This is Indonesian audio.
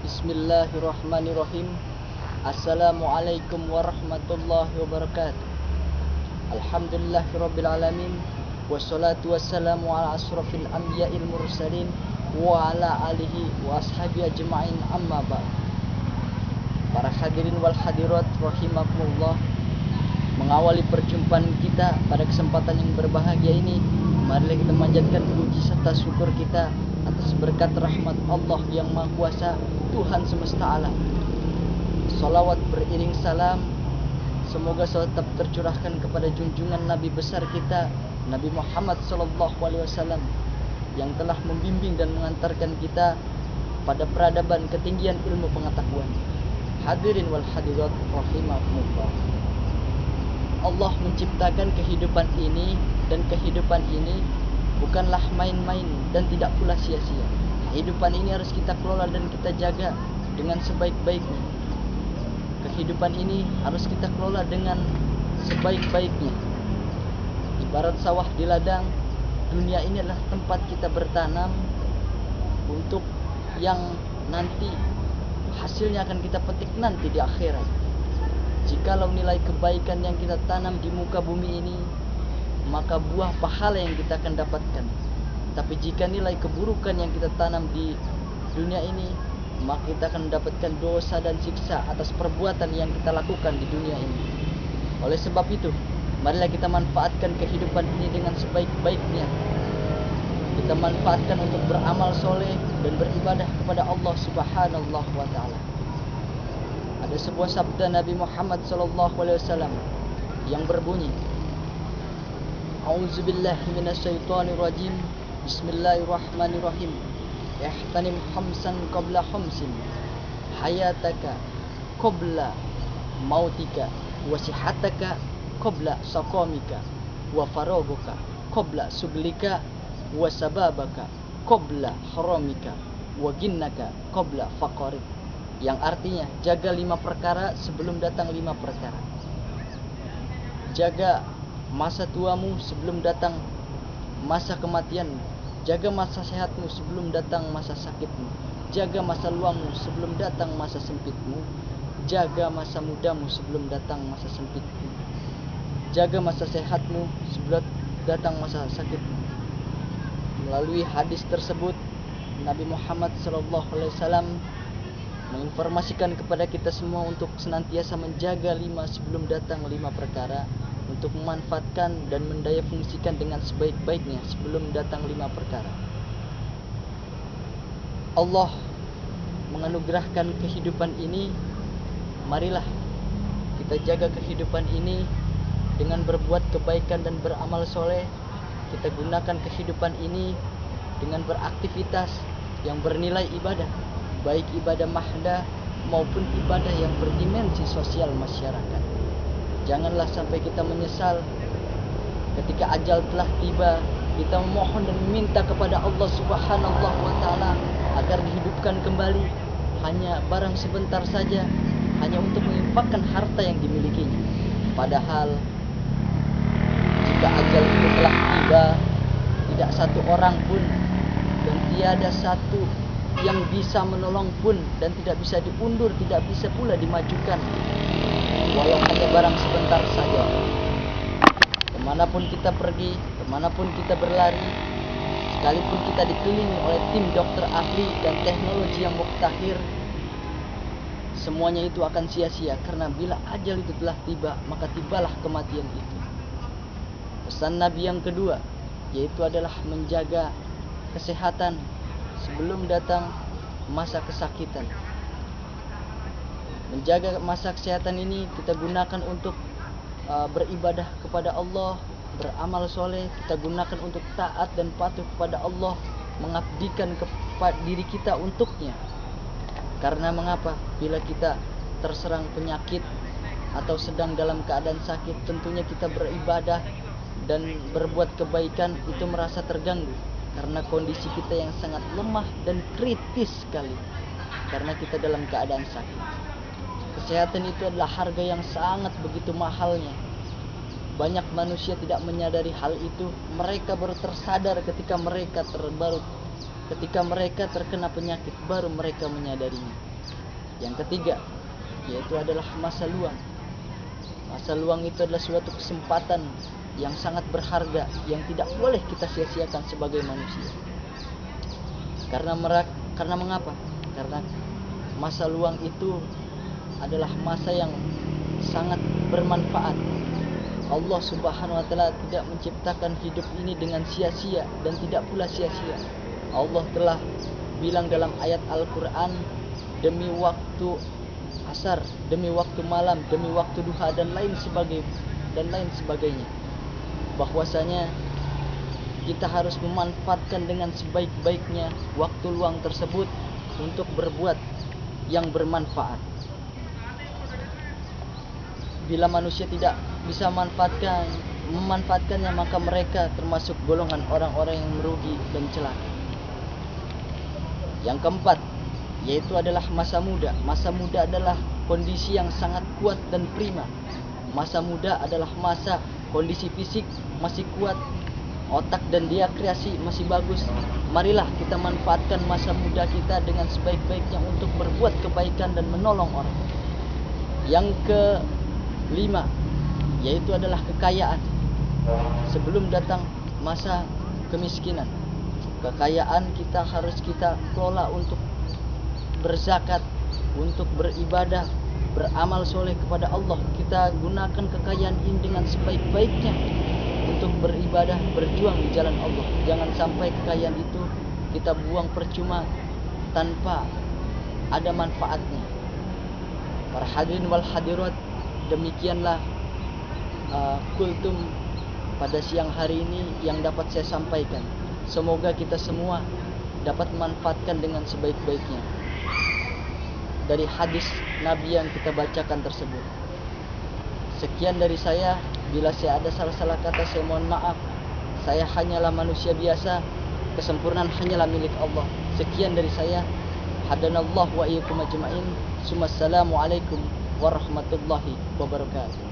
Bismillahirrahmanirrahim. Assalamualaikum warahmatullahi wabarakatuh. Alhamdulillahirabbil alamin. Wassalatu wassalamu ala asrofil anbiya'il mursalin wa ala alihi wa ashabi ajma'in, amma ba'd. Para hadirin wal hadirat rahimakumullah, mengawali perjumpaan kita pada kesempatan yang berbahagia ini, marilah kita manjatkan puji serta syukur kita atas berkat rahmat Allah yang Maha Kuasa, Tuhan semesta alam. Salawat beriring salam, semoga selalu tetap tercurahkan kepada junjungan Nabi besar kita, Nabi Muhammad SAW, yang telah membimbing dan mengantarkan kita pada peradaban ketinggian ilmu pengetahuan. Hadirin wal hadirat rahimakumullah. Allah menciptakan kehidupan ini, dan kehidupan ini bukanlah main-main dan tidak pula sia-sia. Kehidupan ini harus kita kelola dan kita jaga dengan sebaik-baiknya. Kehidupan ini harus kita kelola dengan sebaik-baiknya. Ibarat sawah di ladang, dunia ini adalah tempat kita bertanam untuk yang nanti hasilnya akan kita petik nanti di akhirat. Jikalau nilai kebaikan yang kita tanam di muka bumi ini, maka buah pahala yang kita akan dapatkan. Tapi jika nilai keburukan yang kita tanam di dunia ini, maka kita akan mendapatkan dosa dan siksa atas perbuatan yang kita lakukan di dunia ini. Oleh sebab itu, marilah kita manfaatkan kehidupan ini dengan sebaik-baiknya. Kita manfaatkan untuk beramal soleh dan beribadah kepada Allah Subhanahu wa ta'ala. Ada sebuah sabda Nabi Muhammad SAW yang berbunyi, A'udzubillahi minasyaitonirrajim. Bismillahirrahmanirrahim. Ihtanim khamsan qabla khamsin, hayataka qabla mautika, wa sihataka qabla saqamika, wa faraguka qabla suglika, wa sababaka qabla haramika, wa ginnaka qabla faqarik. Yang artinya, jaga 5 perkara sebelum datang 5 perkara. Jaga masa tuamu sebelum datang masa kematianmu. Jaga masa sehatmu sebelum datang masa sakitmu. Jaga masa luangmu sebelum datang masa sempitmu. Jaga masa mudamu sebelum datang masa sempitmu. Jaga masa sehatmu sebelum datang masa sakitmu. Melalui hadis tersebut, Nabi Muhammad SAW menginformasikan kepada kita semua untuk senantiasa menjaga 5 sebelum datang 5 perkara, untuk memanfaatkan dan mendaya fungsikan dengan sebaik-baiknya sebelum datang 5 perkara. Allah menganugerahkan kehidupan ini. Marilah kita jaga kehidupan ini dengan berbuat kebaikan dan beramal soleh. Kita gunakan kehidupan ini dengan beraktivitas yang bernilai ibadah, baik ibadah mahdah maupun ibadah yang berdimensi sosial masyarakat. Janganlah sampai kita menyesal ketika ajal telah tiba. Kita memohon dan meminta kepada Allah Subhanahu wa ta'ala agar dihidupkan kembali hanya barang sebentar saja, hanya untuk menginfakkan harta yang dimilikinya. Padahal jika ajal itu telah tiba, tidak satu orang pun dan tiada satu yang bisa menolong pun, dan tidak bisa diundur, tidak bisa pula dimajukan, walau hanya barang sebentar saja. Kemanapun kita pergi, kemanapun kita berlari, sekalipun kita dikelilingi oleh tim dokter ahli dan teknologi yang muktahir, semuanya itu akan sia-sia, karena bila ajal itu telah tiba, maka tibalah kematian itu. Pesan Nabi yang kedua yaitu adalah menjaga kesehatan sebelum datang masa kesakitan. Menjaga masa kesehatan ini kita gunakan untuk beribadah kepada Allah, beramal soleh. Kita gunakan untuk taat dan patuh kepada Allah, mengabdikan kepada diri kita untuknya. Karena mengapa? Bila kita terserang penyakit atau sedang dalam keadaan sakit, tentunya kita beribadah dan berbuat kebaikan itu merasa terganggu, karena kondisi kita yang sangat lemah dan kritis sekali, karena kita dalam keadaan sakit. Kesehatan itu adalah harga yang sangat begitu mahalnya. Banyak manusia tidak menyadari hal itu. Mereka baru tersadar ketika mereka terkena penyakit, baru mereka menyadarinya. Yang ketiga, yaitu adalah masa luang. Masa luang itu adalah suatu kesempatan yang sangat berharga yang tidak boleh kita sia-siakan sebagai manusia. Karena mengapa? Karena masa luang itu adalah masa yang sangat bermanfaat. Allah Subhanahu wa taala tidak menciptakan hidup ini dengan sia-sia dan tidak pula sia-sia. Allah telah bilang dalam ayat Al-Qur'an, demi waktu asar, demi waktu malam, demi waktu duha dan lain sebagainya. Bahwasanya kita harus memanfaatkan dengan sebaik-baiknya waktu luang tersebut untuk berbuat yang bermanfaat. Bila manusia tidak bisa memanfaatkannya, maka mereka termasuk golongan orang-orang yang merugi dan celaka. Yang keempat, yaitu adalah masa muda. Masa muda adalah kondisi yang sangat kuat dan prima. Masa muda adalah masa kondisi fisik masih kuat, otak dan dia kreasi masih bagus. Marilah kita manfaatkan masa muda kita dengan sebaik-baiknya untuk berbuat kebaikan dan menolong orang. Yang kelima, yaitu adalah kekayaan. Sebelum datang masa kemiskinan, kekayaan kita harus kita kelola untuk berzakat, untuk beribadah, beramal soleh kepada Allah. Kita gunakan kekayaan ini dengan sebaik-baiknya untuk beribadah, berjuang di jalan Allah. Jangan sampai kekayaan itu kita buang percuma tanpa ada manfaatnya. Para hadirin wal hadirat, demikianlah kultum pada siang hari ini yang dapat saya sampaikan. Semoga kita semua dapat memanfaatkan dengan sebaik-baiknya dari hadis Nabi yang kita bacakan tersebut. Sekian dari saya. Bila saya ada salah-salah kata, saya mohon maaf. Saya hanyalah manusia biasa. Kesempurnaan hanyalah milik Allah. Sekian dari saya. Hadanallahu wa iyyakum ajma'in. Assalamualaikum warahmatullahi wabarakatuh.